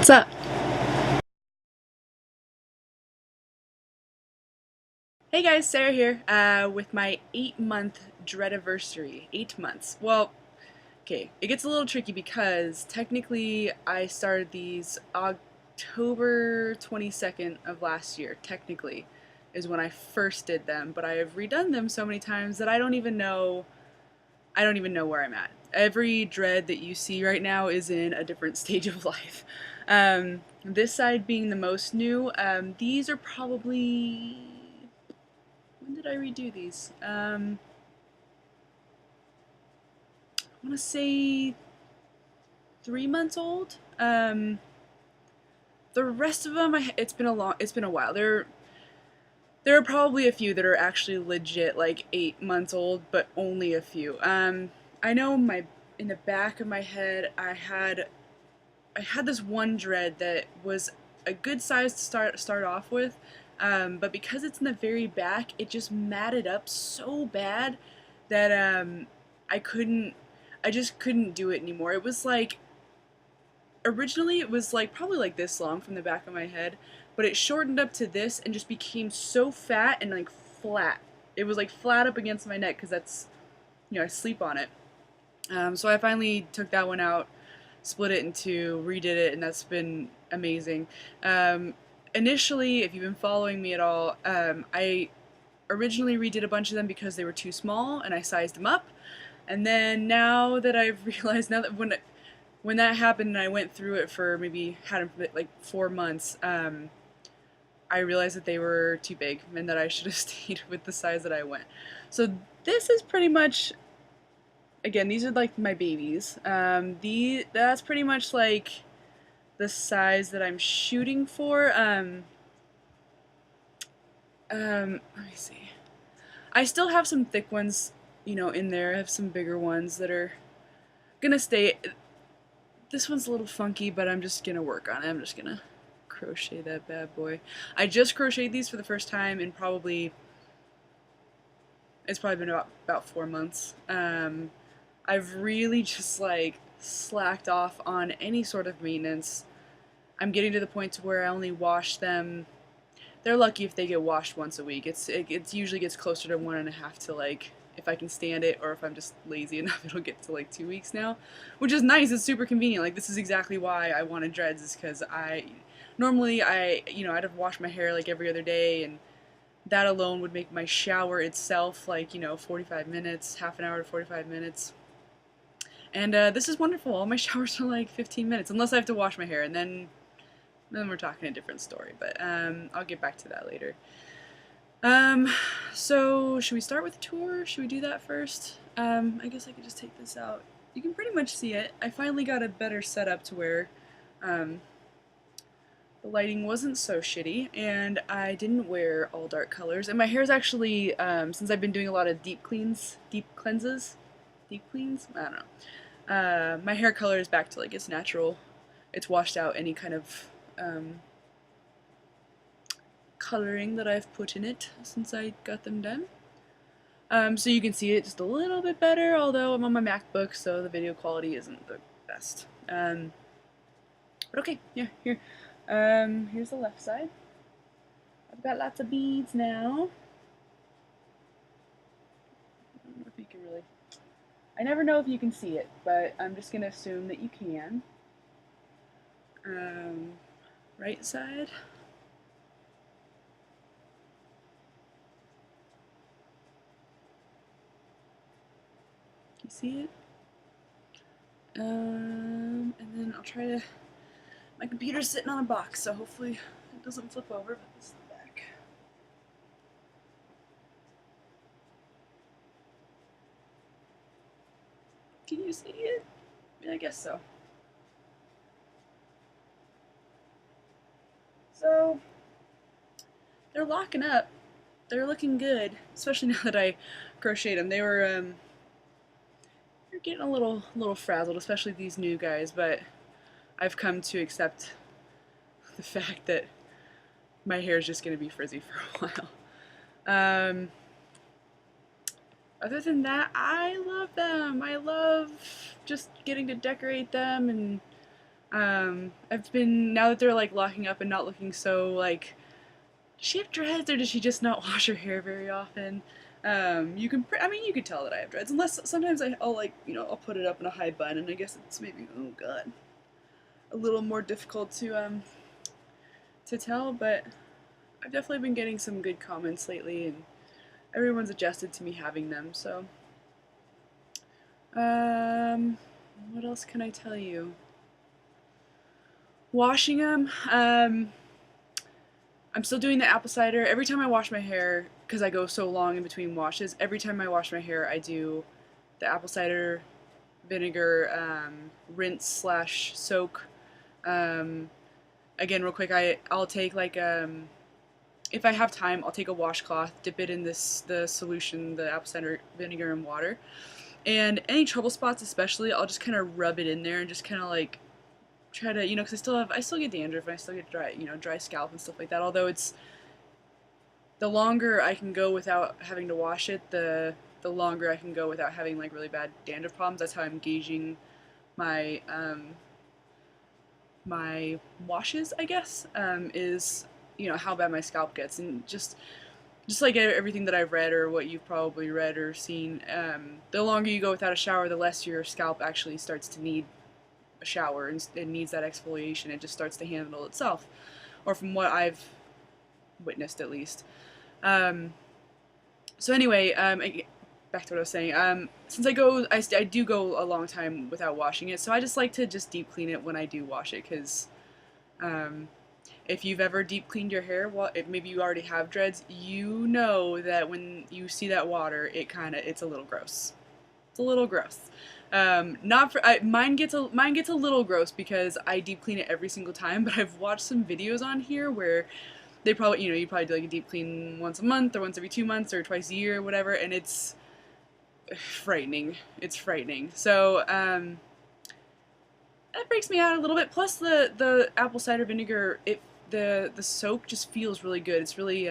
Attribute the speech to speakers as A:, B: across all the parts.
A: What's up? Hey guys, Sarah here with my 8-month dreadiversary. 8 months. Well, okay, it gets a little tricky because technically I started these October 22nd of last year, technically, is when I first did them, but I have redone them so many times that I don't even know where I'm at. Every dread that you see right now is in a different stage of life. This side being the most new, these are probably. When did I redo these? I want to say 3 months old. The rest of them, it's been a while. There are probably a few that are actually legit like 8 months old, but only a few. I know in the back of my head, I had this one dread that was a good size to start off with, but because it's in the very back, it just matted up so bad that I couldn't, I just couldn't do it anymore. It was like originally it was like probably like this long from the back of my head, but it shortened up to this and just became so fat and like flat. It was like flat up against my neck because I sleep on it. So I finally took that one out, split it in two, redid it, and that's been amazing. Um, Initially, if you've been following me at all, I originally redid a bunch of them because they were too small, and I sized them up. And then now that I've realized, now that when that happened, and I went through it for maybe had them for like 4 months, I realized that they were too big and that I should have stayed with the size that I went. So this is pretty much, again, these are like my babies. That's pretty much like the size that I'm shooting for. Let me see. I still have some thick ones, in there. I have some bigger ones that are gonna stay. This one's a little funky, but I'm just gonna work on it. I'm just gonna crochet that bad boy. I just crocheted these for the first time in it's probably been about 4 months. I've really just like slacked off on any sort of maintenance. I'm getting to the point to where I only wash them. They're lucky if they get washed once a week. It usually gets closer to 1.5 to like, if I can stand it, or if I'm just lazy enough, it'll get to like 2 weeks now, which is nice. It's super convenient. Like, this is exactly why I wanted dreads, is because I'd have washed my hair like every other day, and that alone would make my shower itself like 45 minutes, half an hour to 45 minutes. And this is wonderful. All my showers are like 15 minutes, unless I have to wash my hair, and then we're talking a different story. But I'll get back to that later. So should we start with the tour? Should we do that first? I guess I could just take this out. You can pretty much see it. I finally got a better setup to where the lighting wasn't so shitty, and I didn't wear all dark colors. And my hair is actually, since I've been doing a lot of deep cleans, deep cleans? I don't know. My hair color is back to like its natural. It's washed out any kind of coloring that I've put in it since I got them done. So you can see it just a little bit better, although I'm on my MacBook, so the video quality isn't the best. But okay, yeah, here. Here's the left side. I've got lots of beads now. I don't know if you can really. I never know if you can see it, but I'm just gonna assume that you can. Right side. You see it? And then I'll try to. My computer's sitting on a box, so hopefully it doesn't flip over. But this is the back. Can you see it? Yeah, I guess so. So they're locking up. They're looking good, especially now that I crocheted them. They're getting a little frazzled, especially these new guys. But I've come to accept the fact that my hair is just gonna be frizzy for a while. Other than that, I love them. I love just getting to decorate them, and I've been, now that they're like locking up and not looking so like, does she have dreads or does she just not wash her hair very often? You can, I mean, you could tell that I have dreads, unless sometimes I'll like, I'll put it up in a high bun, and I guess it's maybe, oh god, a little more difficult to tell, but I've definitely been getting some good comments lately, and everyone's adjusted to me having them, so. Um, what else can I tell you? Washing them, I'm still doing the apple cider. Every time I wash my hair, because I go so long in between washes, every time I wash my hair, I do the apple cider vinegar rinse slash soak. Um, Again, real quick, I'll take like if I have time, I'll take a washcloth, dip it in the solution, the apple cider vinegar and water, and any trouble spots especially, I'll just kind of rub it in there and just kind of like try to, because I still get dandruff and I still get dry, dry scalp and stuff like that. Although it's the longer I can go without having to wash it, the longer I can go without having like really bad dandruff problems. That's how I'm gauging my my washes, I guess, is how bad my scalp gets, and just like everything that I've read or what you've probably read or seen, the longer you go without a shower, the less your scalp actually starts to need a shower, and it needs that exfoliation. It just starts to handle itself, or from what I've witnessed at least. Um, so anyway, back to what I was saying. Since I do go a long time without washing it, so I just like to just deep clean it when I do wash it, because um, if you've ever deep cleaned your hair, well, if maybe you already have dreads, you know that when you see that water, it's a little gross. It's a little gross. Not for mine gets a little gross because I deep clean it every single time. But I've watched some videos on here where they probably you probably do like a deep clean once a month or once every 2 months or twice a year or whatever, and it's frightening. It's frightening. So that breaks me out a little bit. Plus the apple cider vinegar, the soak just feels really good. It's really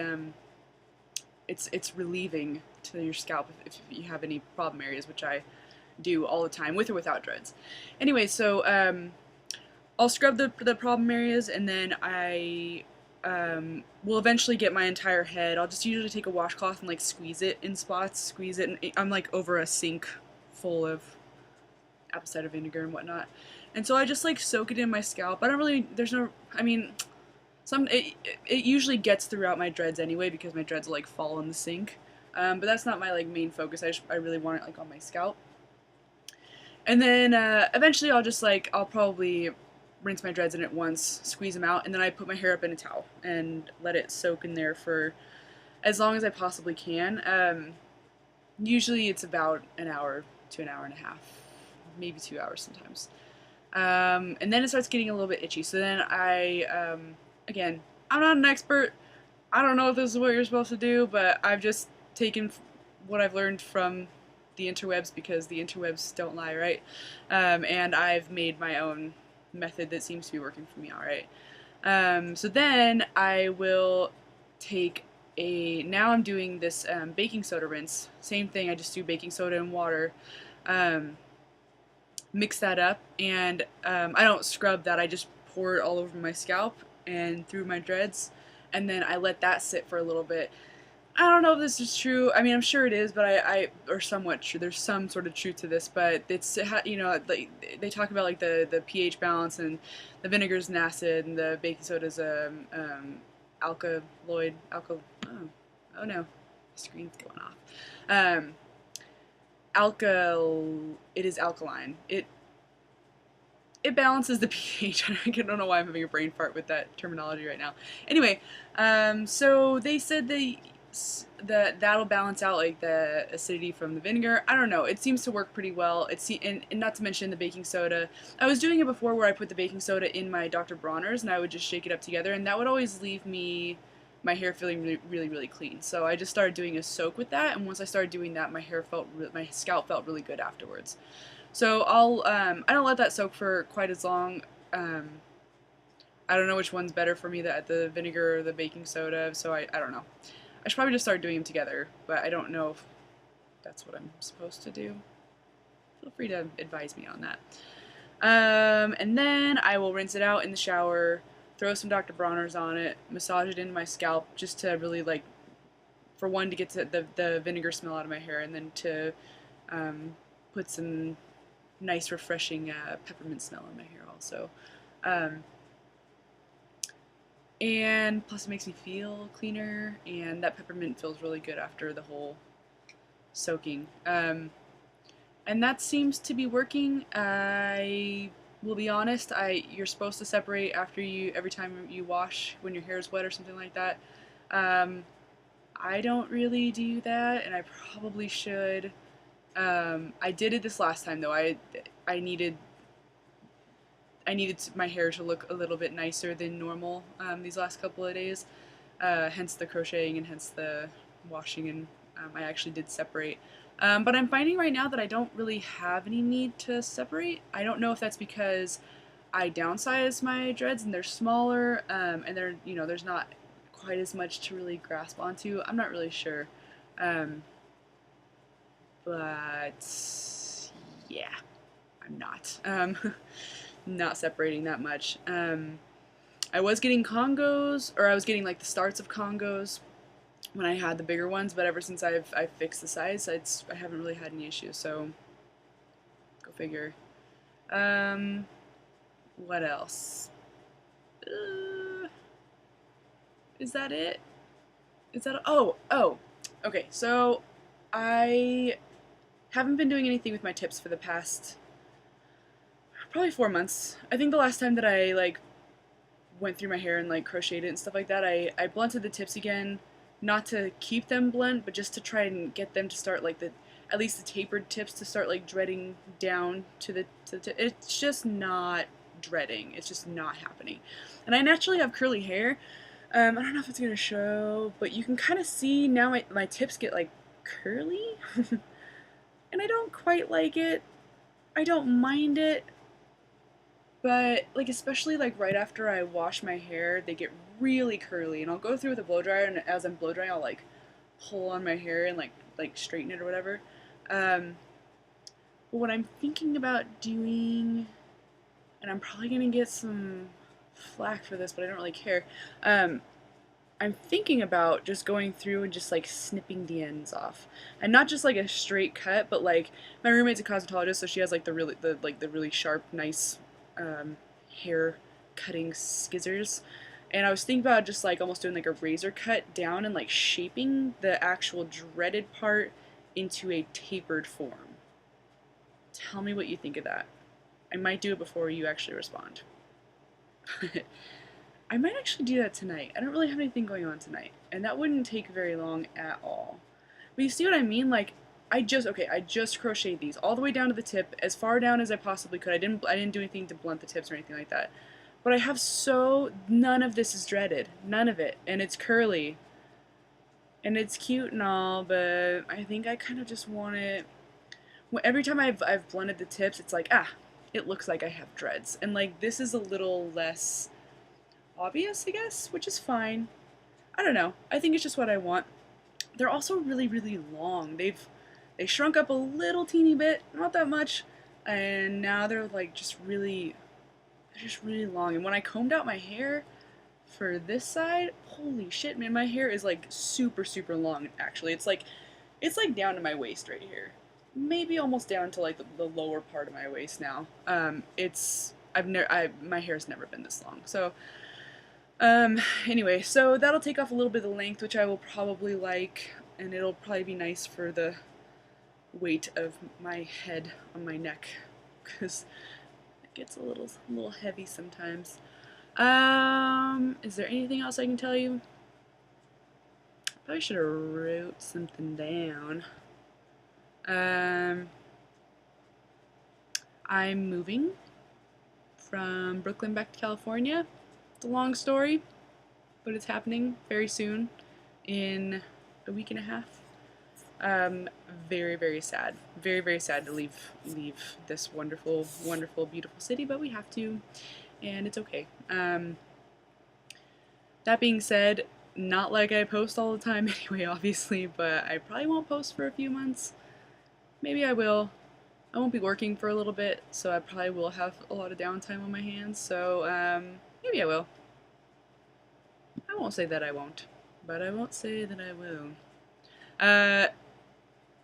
A: it's relieving to your scalp if you have any problem areas, which I do all the time, with or without dreads. Anyway, so I'll scrub the problem areas, and then I will eventually get my entire head. I'll just usually take a washcloth and like squeeze it in spots, squeeze it, and I'm like over a sink full of apple cider vinegar and whatnot. And so I just like soak it in my scalp. I don't really, there's no, I mean, it usually gets throughout my dreads anyway, because my dreads will like fall in the sink. But that's not my like main focus. I really want it like on my scalp. And then eventually I'll probably rinse my dreads in it once, squeeze them out, and then I put my hair up in a towel and let it soak in there for as long as I possibly can. Usually it's about an hour to an hour and a half, maybe 2 hours sometimes. And then it starts getting a little bit itchy. So then again, I'm not an expert. I don't know if this is what you're supposed to do, but I've just taken what I've learned from the interwebs, because the interwebs don't lie, right? And I've made my own method that seems to be working for me all right. So then I will take now I'm doing this baking soda rinse. Same thing, I just do baking soda and water. Mix that up, and I don't scrub that, I just pour it all over my scalp and through my dreads, and then I let that sit for a little bit. I don't know if this is true. I mean, I'm sure it is, but or somewhat true. There's some sort of truth to this, but like they talk about like the pH balance, and the vinegar's an acid, and the baking soda's alkaloid. Oh no, the screen's going off. It is alkaline. It balances the pH. I don't know why I'm having a brain fart with that terminology right now. Anyway, so they said that'll balance out like the acidity from the vinegar. I don't know. It seems to work pretty well. And not to mention the baking soda. I was doing it before where I put the baking soda in my Dr. Bronner's and I would just shake it up together, and that would always leave my hair feeling really, really, really clean. So I just started doing a soak with that, and once I started doing that, my scalp felt really good afterwards. So I don't let that soak for quite as long. I don't know which one's better for me, the vinegar or the baking soda, so I don't know. I should probably just start doing them together, but I don't know if that's what I'm supposed to do. Feel free to advise me on that. And then I will rinse it out in the shower, throw some Dr. Bronner's on it, massage it into my scalp just to really like, for one, to get to the vinegar smell out of my hair, and then to put some nice refreshing peppermint smell in my hair also. Um, and plus it makes me feel cleaner, and that peppermint feels really good after the whole soaking. And that seems to be working. I will be honest, you're supposed to separate after every time you wash when your hair is wet or something like that. Um, I don't really do that, and I probably should. I did it this last time though. I needed I needed my hair to look a little bit nicer than normal these last couple of days. Hence the crocheting and hence the washing, and I actually did separate. But I'm finding right now that I don't really have any need to separate. I don't know if that's because I downsized my dreads and they're smaller, and they're, there's not quite as much to really grasp onto. I'm not really sure. Um, but yeah, I'm not. Not separating that much. I was getting Congos, or I was getting like the starts of Congos when I had the bigger ones, but ever since I've fixed the size, I haven't really had any issues. So go figure. Um, what else? Is that it? Is that oh? Okay, so I haven't been doing anything with my tips for the past probably 4 months. I think the last time that I like went through my hair and like crocheted it and stuff like that, I blunted the tips again, not to keep them blunt, but just to try and get them to start like at least the tapered tips to start like dreading down to the it's just not dreading. It's just not happening. And I naturally have curly hair. I don't know if it's gonna show, but you can kind of see now my tips get like curly, and I don't quite like it. I don't mind it, but like especially like right after I wash my hair, they get really curly, and I'll go through with a blow dryer, and as I'm blow drying, I'll like pull on my hair and like straighten it or whatever. Um, but what I'm thinking about doing, and I'm probably gonna get some flack for this, but I don't really care. I'm thinking about just going through and just like snipping the ends off, and not just like a straight cut, but like my roommate's a cosmetologist, so she has like the really sharp, nice um, hair cutting scissors, and I was thinking about just like almost doing like a razor cut down and like shaping the actual dreaded part into a tapered form. Tell me what you think of that. I might do it before you actually respond. I might actually do that tonight. I don't really have anything going on tonight, and that wouldn't take very long at all. But you see what I mean? Like, I just crocheted these all the way down to the tip, as far down as I possibly could. I didn't do anything to blunt the tips or anything like that. But I have none of this is dreaded, none of it, and it's curly, and it's cute and all. But I think I kind of just want it. Every time I've blended the tips, it's like it looks like I have dreads, and like this is a little less obvious, I guess, which is fine. I don't know. I think it's just what I want. They're also really, really long. They shrunk up a little teeny bit, not that much, and now they're just really long. And when I combed out my hair for this side, holy shit, man, my hair is like super, super long. Actually, it's like down to my waist right here, maybe almost down to like the lower part of my waist now. My hair's never been this long, so. Anyway, so that'll take off a little bit of the length, which I will probably like, and it'll probably be nice for the weight of my head on my neck, because it gets a little heavy sometimes. Is there anything else I can tell you? Probably should have wrote something down. I'm moving from Brooklyn back to California. It's a long story, but it's happening very soon, in a week and a half. Very, very sad. Very, very sad to leave this wonderful, wonderful, beautiful city, but we have to, and it's okay. That being said, not like I post all the time anyway, obviously, but I probably won't post for a few months. Maybe I will. I won't be working for a little bit, so I probably will have a lot of downtime on my hands, so maybe I will. I won't say that I won't, but I won't say that I will. Uh,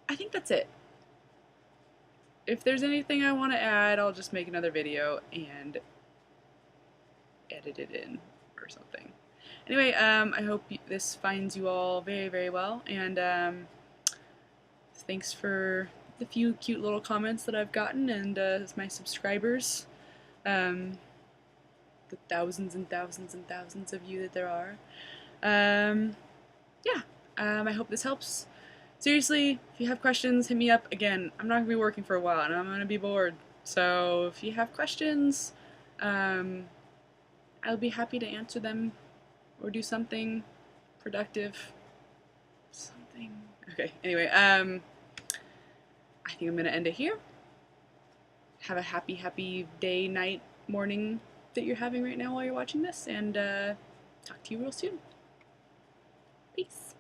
A: I think that's it. If there's anything I want to add, I'll just make another video and edit it in or something. Anyway, I hope this finds you all very, very well, and thanks for the few cute little comments that I've gotten, and my subscribers, the thousands and thousands and thousands of you that there are. Yeah, I hope this helps. Seriously, if you have questions, hit me up. Again, I'm not going to be working for a while, and I'm going to be bored. So if you have questions, I'll be happy to answer them or do something productive. Something. Okay, anyway, I think I'm going to end it here. Have a happy, happy day, night, morning that you're having right now while you're watching this, and talk to you real soon. Peace.